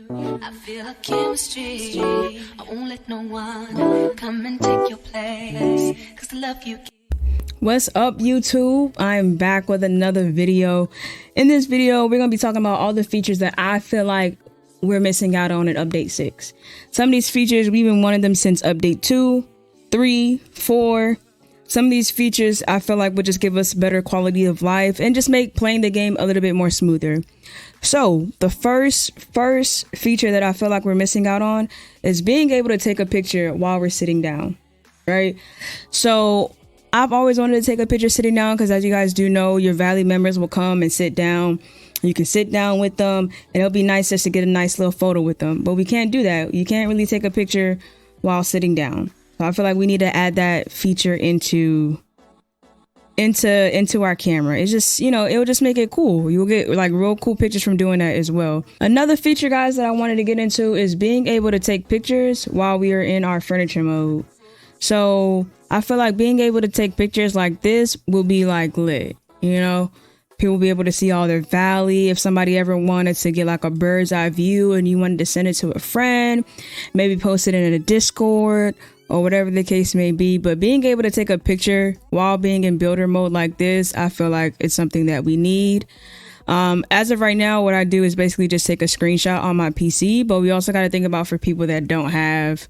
I feel a chemistry. I won't let no one come and take your place. Cause the love you give. What's up, YouTube? I'm back with another video. In this video, we're going to be talking about all the features that I feel like we're missing out on in update 6. Some of these features, we've been wanting them since update 2, 3, 4. Some of these features I feel like would just give us better quality of life and just make playing the game a little bit more smoother. So the first feature that I feel like we're missing out on is being able to take a picture while we're sitting down, right? So I've always wanted to take a picture sitting down because, as you guys do know, your Valley members will come and sit down. You can sit down with them and it'll be nice just to get a nice little photo with them. But we can't do that. You can't really take a picture while sitting down. So I feel like we need to add that feature into our camera. It's just, you know, it will just make it cool. You'll get like real cool pictures from doing that as well. Another feature, guys, that I wanted to get into is being able to take pictures while we are in our furniture mode. So I feel like being able to take pictures like this will be like lit, you know? People will be able to see all their valley. If somebody ever wanted to get like a bird's eye view and you wanted to send it to a friend, maybe post it in a Discord or whatever the case may be. But being able to take a picture while being in builder mode like this, I feel like it's something that we need. As of right now, what I do is basically just take a screenshot on my PC, but we also got to think about for people that don't have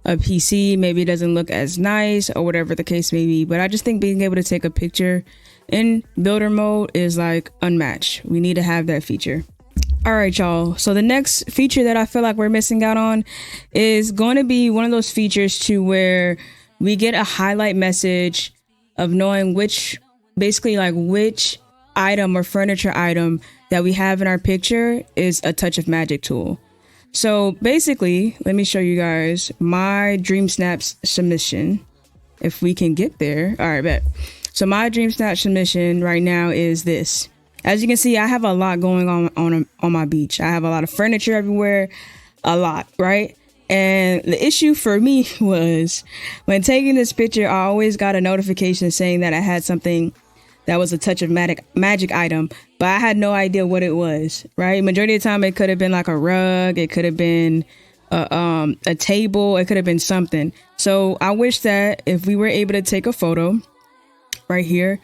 a PC, maybe it doesn't look as nice or whatever the case may be. But I just think being able to take a picture in builder mode is like unmatched. We need to have that feature. All right, y'all. So the next feature that I feel like we're missing out on is going to be one of those features to where we get a highlight message of knowing which item or furniture item that we have in our picture is a touch of magic tool. So basically, let me show you guys my Dream Snaps submission. If we can get there. All right, bet. So my Dream Snap submission right now is this. As you can see, I have a lot going on my beach. I have a lot of furniture everywhere, a lot, right? And the issue for me was when taking this picture, I always got a notification saying that I had something that was a touch of magic item, but I had no idea what it was, right? Majority of the time, it could have been like a rug. It could have been a table. It could have been something. So I wish that if we were able to take a photo right here,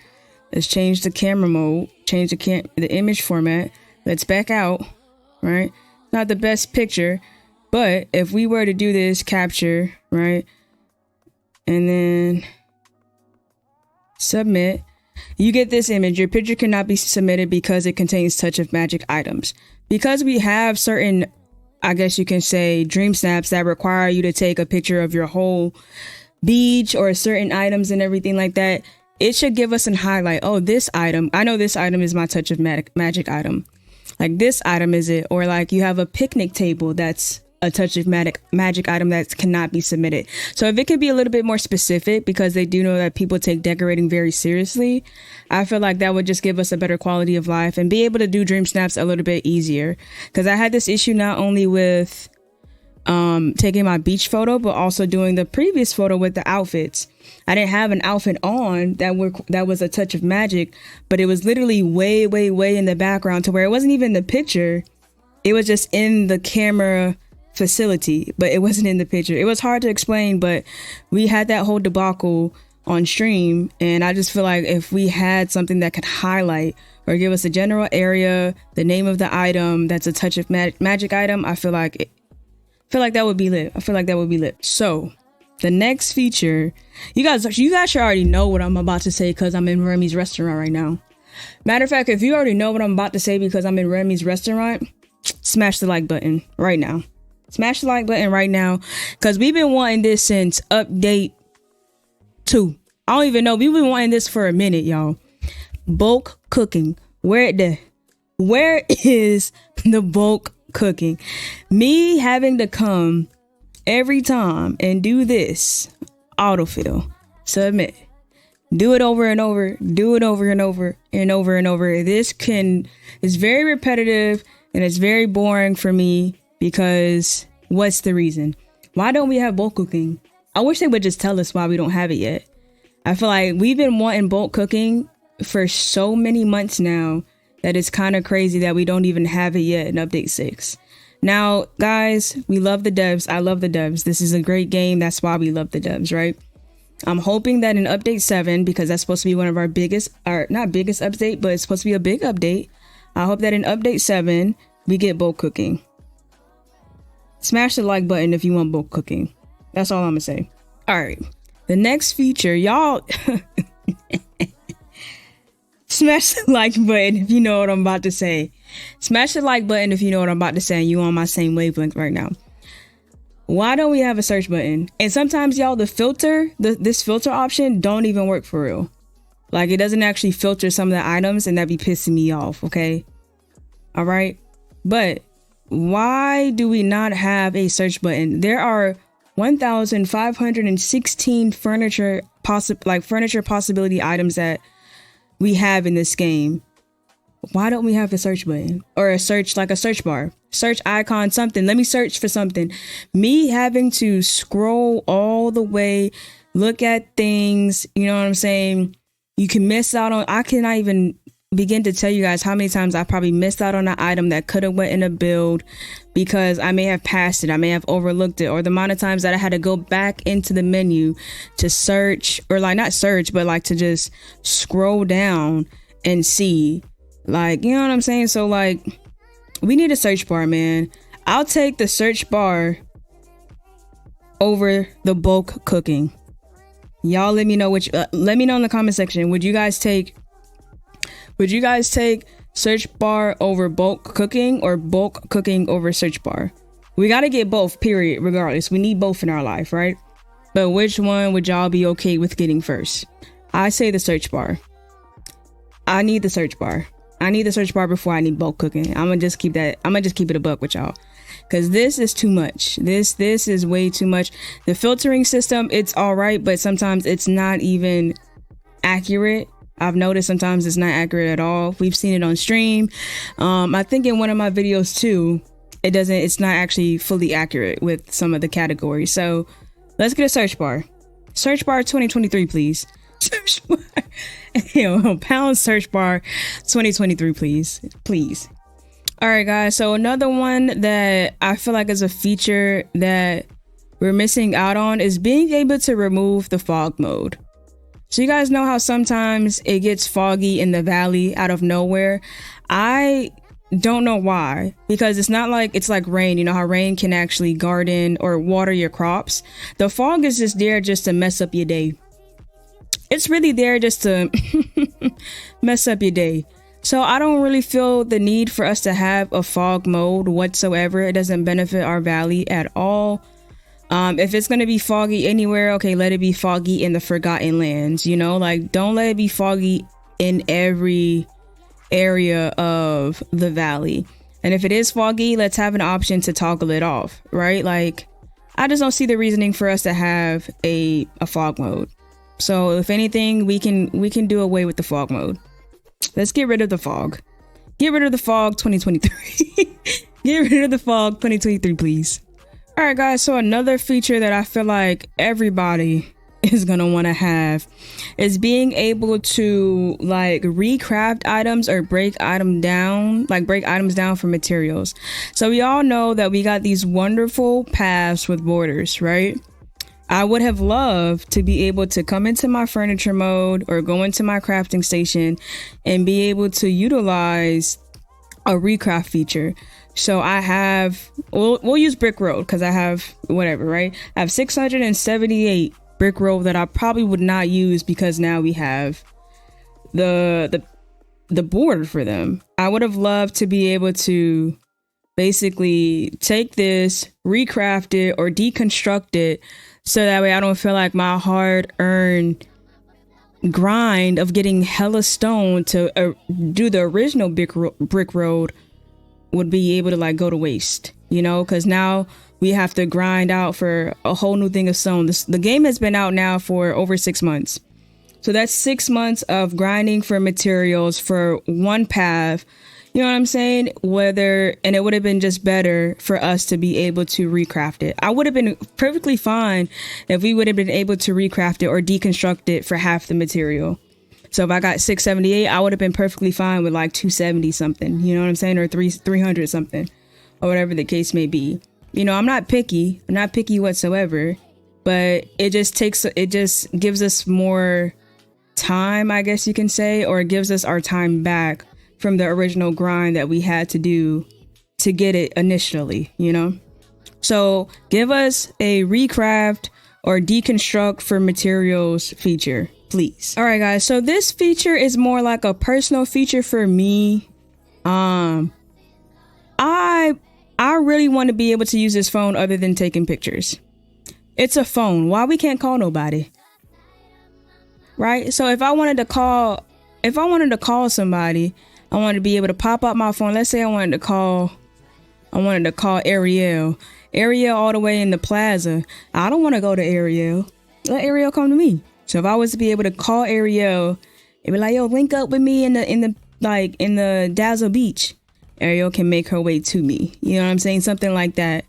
let's change the camera mode, change the image format. Let's back out, right? Not the best picture, but if we were to do this capture, right? And then submit. You get this image. Your picture cannot be submitted because it contains touch of magic items. Because we have certain, I guess you can say, dream snaps that require you to take a picture of your whole beach or certain items and everything like that. It should give us an highlight. Oh, this item. I know this item is my touch of magic item. Like this item is it. Or like you have a picnic table that's a touch of magic item that cannot be submitted. So if it could be a little bit more specific, because they do know that people take decorating very seriously, I feel like that would just give us a better quality of life and be able to do dream snaps a little bit easier. Because I had this issue not only with taking my beach photo, but also doing the previous photo with the outfits. I didn't have an outfit on that was a touch of magic, but it was literally way in the background to where it wasn't even the picture. It was just in the camera facility, but it wasn't in the picture. It was hard to explain, but we had that whole debacle on stream, and I just feel like if we had something that could highlight or give us a general area, the name of the item that's a touch of magic item, I feel like that would be lit. So the next feature, you guys should already know what I'm about to say because I'm in Remy's restaurant right now. Matter of fact, if you already know what I'm about to say because I'm in Remy's restaurant, smash the like button right now. Smash the like button right now, because we've been wanting this since update 2. I don't even know. We've been wanting this for a minute, y'all. Bulk cooking. Where is the bulk cooking? Me having to come every time and do this. Autofill. Submit. Do it over and over. Do it over and over and over and over. It's very repetitive and it's very boring for me. Because what's the reason? Why don't we have bulk cooking? I wish they would just tell us why we don't have it yet. I feel like we've been wanting bulk cooking for so many months now that it's kind of crazy that we don't even have it yet in update 6. Now, guys, we love the devs. I love the devs. This is a great game. That's why we love the devs, right? I'm hoping that in update 7, because that's supposed to be one of our biggest, or not biggest update, but it's supposed to be a big update. I hope that in update 7, we get bulk cooking. Smash the like button if you want bulk cooking. That's all I'm gonna say. All right. The next feature, y'all. Smash the like button if you know what I'm about to say. Smash the like button if you know what I'm about to say and you on my same wavelength right now. Why don't we have a search button? And sometimes, y'all, the filter, this filter option don't even work for real. Like, it doesn't actually filter some of the items, and that be pissing me off, okay? All right? But why do we not have a search button? There are 1,516 furniture possibility items that we have in this game. Why don't we have a search button or a search, like a search bar, search icon, something? Let me search for something. Me having to scroll all the way, look at things, you know what I'm saying? You can miss out on, I cannot even begin to tell you guys how many times I probably missed out on an item that could have went in a build because I may have passed it, I may have overlooked it, or the amount of times that I had to go back into the menu to search, or like not search, but like to just scroll down and see, like, you know what I'm saying? So like, we need a search bar, man. I'll take the search bar over the bulk cooking. Y'all let me know which, let me know in the comment section. Would you guys take search bar over bulk cooking or bulk cooking over search bar? We got to get both, period, regardless. We need both in our life, right? But which one would y'all be okay with getting first? I say the search bar. I need the search bar. I need the search bar before I need bulk cooking. I'm gonna just keep it a buck with y'all, because this is too much. This is way too much. The filtering system, it's all right, but sometimes it's not even accurate. I've noticed sometimes it's not accurate at all. We've seen it on stream. I think in one of my videos too, it's not actually fully accurate with some of the categories. So let's get a search bar. Search bar 2023, please. Search bar. Pound search bar 2023, please. All right, guys. So another one that I feel like is a feature that we're missing out on is being able to remove the fog mode. So you guys know how sometimes it gets foggy in the valley out of nowhere. I don't know why, because it's not like it's like rain. You know how rain can actually garden or water your crops. The fog is just there just to mess up your day. It's really there just to mess up your day. So I don't really feel the need for us to have a fog mode whatsoever. It doesn't benefit our valley at all. If it's going to be foggy anywhere, okay, let it be foggy in the Forgotten Lands, you know, like don't let it be foggy in every area of the valley. And if it is foggy, let's have an option to toggle it off, right? Like, I just don't see the reasoning for us to have a fog mode. So if anything, we can do away with the fog mode. Let's get rid of the fog. Get rid of the fog 2023. Get rid of the fog 2023, please. All right, guys. So another feature that I feel like everybody is going to want to have is being able to like recraft items or break items down for materials. So we all know that we got these wonderful paths with borders, right? I would have loved to be able to come into my furniture mode or go into my crafting station and be able to utilize a recraft feature. So I have, we'll use brick road because I have whatever, right? I have 678 brick road that I probably would not use because now we have the border for them. I would have loved to be able to basically take this, recraft it or deconstruct it, so that way I don't feel like my hard-earned grind of getting hella stone to do the original brick road would be able to like go to waste, you know, because now we have to grind out for a whole new thing of stone. The game has been out now for over 6 months. So that's 6 months of grinding for materials for one path. You know what I'm saying? And it would have been just better for us to be able to recraft it. I would have been perfectly fine if we would have been able to recraft it or deconstruct it for half the material. So if I got 678, I would have been perfectly fine with like 270 something, you know what I'm saying? Or 300 something. or whatever the case may be. You know, I'm not picky whatsoever, but it just gives us more time, I guess you can say, or it gives us our time back from the original grind that we had to do to get it initially, you know? So give us a recraft or deconstruct for materials feature, please. All right, guys. So this feature is more like a personal feature for me. I really want to be able to use this phone other than taking pictures. It's a phone. Why we can't call nobody? Right? So if I wanted to call somebody, I wanted to be able to pop up my phone. Let's say I wanted to call Ariel all the way in the plaza. I don't want to go to Ariel. Let Ariel come to me. So if I was to be able to call Ariel, it'd be like, yo, link up with me in the Dazzle Beach. Ariel can make her way to me. You know what I'm saying? Something like that.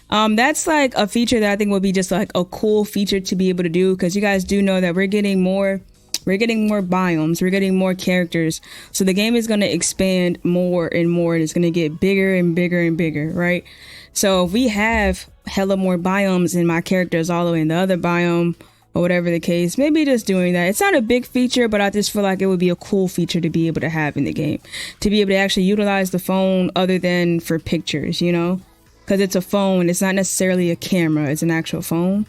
That's like a feature that I think will be just like a cool feature to be able to do, because you guys do know that we're getting more biomes, we're getting more characters. So the game is going to expand more and more, and it's going to get bigger and bigger and bigger, right? So if we have hella more biomes and my character is all the way in the other biome, or whatever the case, maybe just doing that. It's not a big feature, but I just feel like it would be a cool feature to be able to have in the game, to be able to actually utilize the phone other than for pictures, you know, because it's a phone. It's not necessarily a camera. It's an actual phone.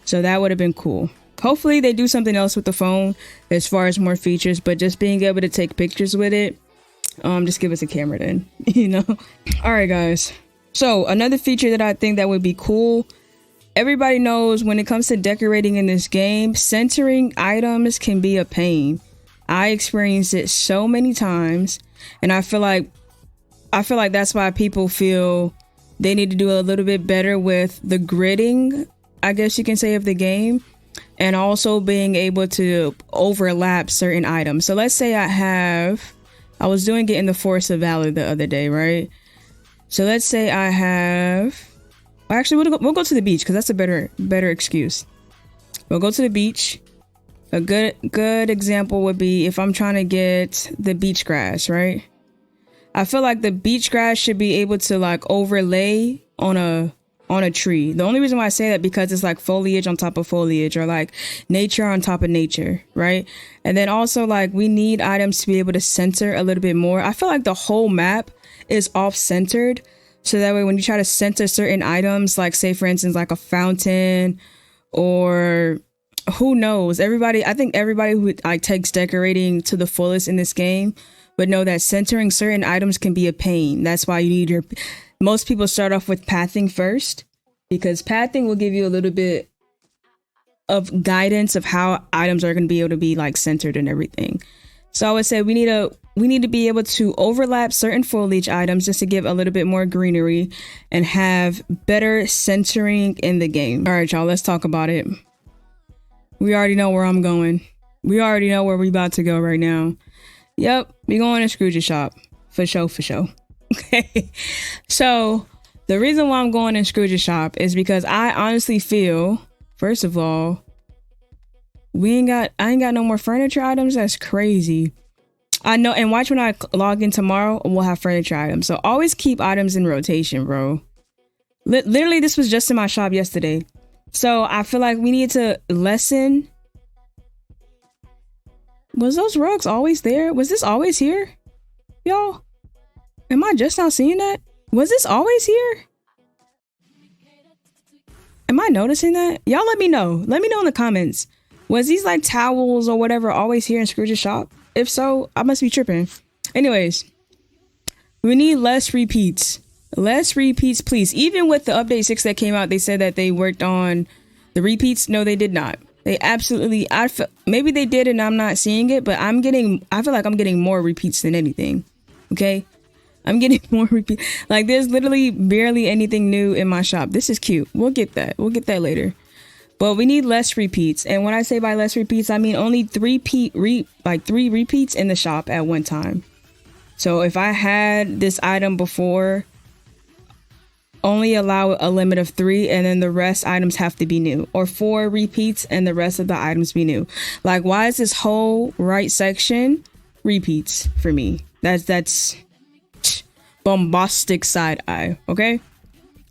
So that would have been cool. Hopefully they do something else with the phone as far as more features, but just being able to take pictures with it, just give us a camera then, you know. All right, guys. So another feature that I think that would be cool. Everybody knows when it comes to decorating in this game, centering items can be a pain. I experienced it so many times, and I feel like that's why people feel they need to do a little bit better with the gridding, I guess you can say, of the game, and also being able to overlap certain items. So let's say I was doing it in the Forest of Valor the other day, right? So let's say I have... Actually, we'll go to the beach because that's a better excuse. We'll go to the beach. A good example would be if I'm trying to get the beach grass, right? I feel like the beach grass should be able to like overlay on a tree. The only reason why I say that because it's like foliage on top of foliage, or like nature on top of nature, right? And then also like we need items to be able to center a little bit more. I feel like the whole map is off-centered. So that way, when you try to center certain items, like say, for instance, like a fountain or who knows, I think everybody who like takes decorating to the fullest in this game would know that centering certain items can be a pain. That's why you need most people start off with pathing first, because pathing will give you a little bit of guidance of how items are going to be able to be like centered and everything. So I would say we need to be able to overlap certain foliage items just to give a little bit more greenery and have better centering in the game. All right, y'all, let's talk about it. We already know where I'm going. We already know where we about to go right now. Yep, we going to Scrooges Shop. For sure. Okay. So the reason why I'm going to Scrooges Shop is because I honestly feel, first of all, I ain't got no more furniture items. That's crazy. I know, and watch when I log in tomorrow, we'll have furniture items. So always keep items in rotation, bro. Literally, this was just in my shop yesterday. So I feel like we need to lessen. Was those rugs always there? Was this always here? Y'all? Am I just now seeing that? Was this always here? Am I noticing that? Y'all let me know. Let me know in the comments. Was these like towels or whatever always here in Scrooges Shop? If so, I must be tripping. Anyways, we need less repeats. Less repeats, please. Even with the update 6 that came out, they said that they worked on the repeats. No, they did not. They absolutely, maybe they did and I'm not seeing it, but I feel like I'm getting more repeats than anything. Okay? I'm getting more repeats. Like there's literally barely anything new in my shop. This is cute. We'll get that. We'll get that later. But we need less repeats. And when I say by less repeats, I mean only 3 repeats in the shop at one time. So if I had this item before, only allow a limit of 3, and then the rest items have to be new, or 4 repeats and the rest of the items be new. Like, why is this whole right section repeats for me? That's bombastic side eye, okay?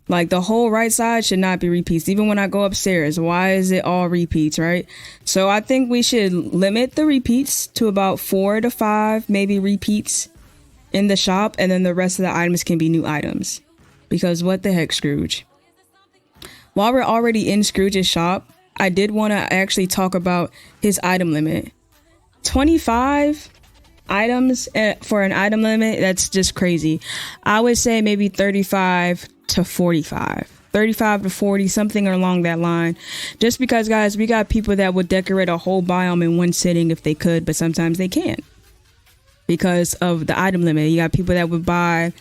Like the whole right side should not be repeats. Even when I go upstairs, why is it all repeats, right? So I think we should limit the repeats to about 4 to 5, maybe repeats in the shop. And then the rest of the items can be new items. Because what the heck, Scrooge? While we're already in Scrooge's shop, I did want to actually talk about his item limit. 25 items for an item limit, that's just crazy. I would say maybe 35 to 45, 35 to 40, something along that line. Just because, guys, we got people that would decorate a whole biome in one sitting if they could, but sometimes they can't because of the item limit. You got people that would buy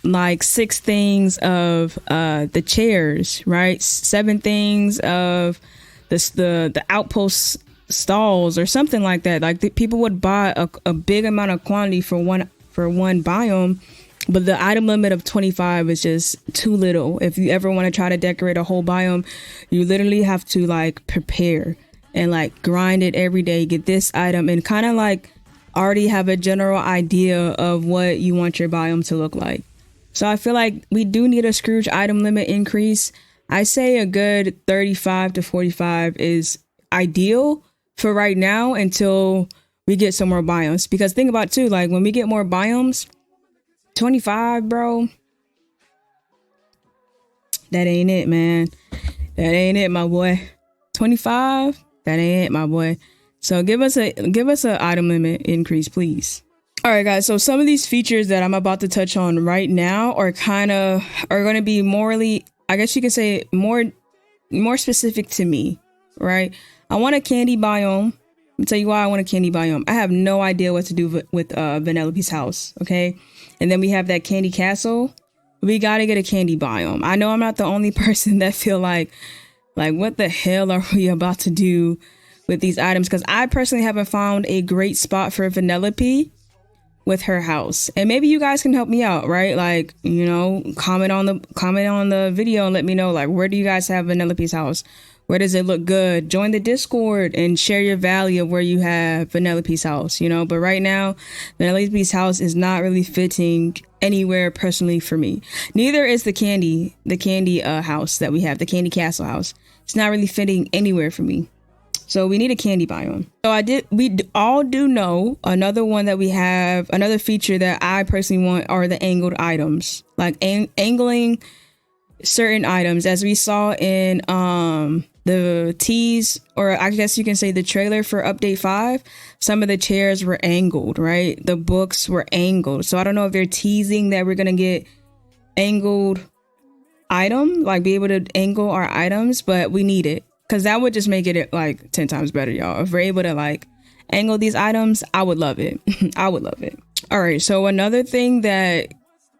like 6 things of the chairs, right? 7 things of the outpost stalls or something like that. Like people would buy a big amount of quantity for one biome, but the item limit of 25 is just too little. If you ever want to try to decorate a whole biome, you literally have to like prepare and like grind it every day, get this item, and kind of like already have a general idea of what you want your biome to look like. So I feel like we do need a Scrooge item limit increase. I say a good 35 to 45 is ideal for right now until we get some more biomes. Because think about too, like when we get more biomes, 25, bro, that ain't it, man. That ain't it, my boy. 25, that ain't it, my boy. So give us a item limit increase, please. All right, guys. So some of these features that I'm about to touch on right now are going to be morally, I guess you could say more specific to me, right? I want a candy biome. I'll tell you why I want a candy biome. I have no idea what to do with Vanellope's house, okay? And then we have that candy castle. We got to get a candy biome. I know I'm not the only person that feel like what the hell are we about to do with these items? Because I personally haven't found a great spot for Vanellope with her house, and maybe you guys can help me out, right? Like, you know, comment on the video and let me know, like, where do you guys have Vanellope's house? Where does it look good? Join the Discord and share your value of where you have Vanellope's house, you know. But right now, Vanellope's house is not really fitting anywhere personally for me. Neither is the candy house that we have, the candy castle house. It's not really fitting anywhere for me. So we need a candy biome. So we all do know another one that we have, another feature that I personally want are the angled items, like angling certain items, as we saw in the tease, or I guess you can say the trailer for update 5. Some of the chairs were angled, right? The books were angled. So I don't know if they're teasing that we're gonna get angled item, like be able to angle our items, but we need it. Because that would just make it like 10 times better, y'all. If we're able to like angle these items, I would love it. I would love it. All right. So another thing that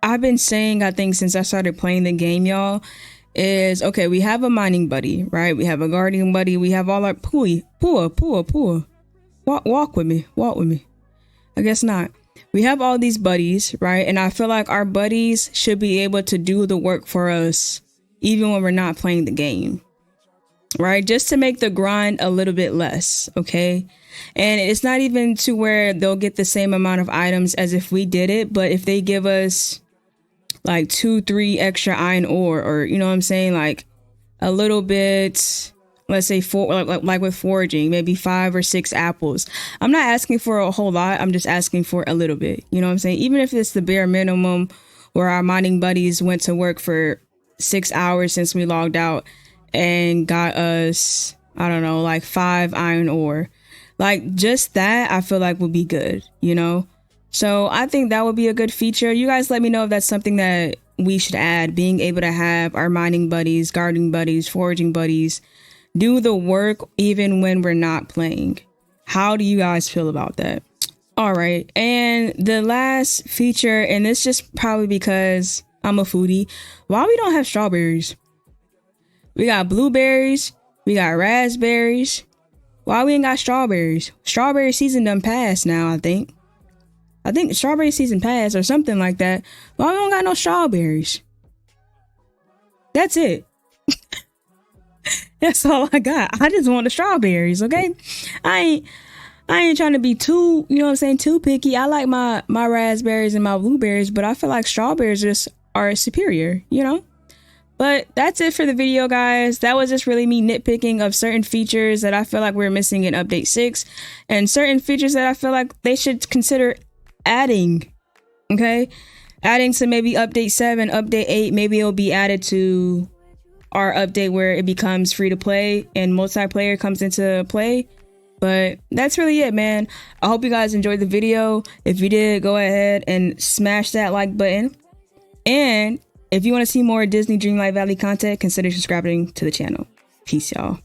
I've been saying, I think since I started playing the game, y'all, is, okay, we have a mining buddy, right? We have a guardian buddy. We have all our Pua. Walk with me. I guess not. We have all these buddies, right? And I feel like our buddies should be able to do the work for us, even when we're not playing the game. Right, just to make the grind a little bit less, okay? And it's not even to where they'll get the same amount of items as if we did it, but if they give us like 2-3 extra iron ore, or you know what I'm saying, like a little bit, let's say 4, like with foraging, maybe 5 or 6 apples. I'm not asking for a whole lot. I'm just asking for a little bit. You know what I'm saying? Even if it's the bare minimum, where our mining buddies went to work for 6 hours since we logged out and got us, I don't know, like 5 iron ore. Like just that, I feel like would be good, you know? So I think that would be a good feature. You guys let me know if that's something that we should add, being able to have our mining buddies, gardening buddies, foraging buddies do the work even when we're not playing. How do you guys feel about that? All right. And the last feature, and this just probably because I'm a foodie, why we don't have strawberries? We got blueberries. We got raspberries. Why we ain't got strawberries? Strawberry season done passed now, I think. Strawberry season passed or something like that. Why we don't got no strawberries? That's it. That's all I got. I just want the strawberries, okay? I I ain't trying to be too, you know what I'm saying, too picky. I like my raspberries and my blueberries, but I feel like strawberries just are superior, you know? But that's it for the video, guys. That was just really me nitpicking of certain features that I feel like we're missing in update 6 and certain features that I feel like they should consider adding. Okay, adding to maybe update 7, update 8. Maybe it'll be added to our update where it becomes free to play and multiplayer comes into play. But that's really it, man. I hope you guys enjoyed the video. If you did, go ahead and smash that like button. And if you want to see more Disney Dreamlight Valley content, consider subscribing to the channel. Peace, y'all.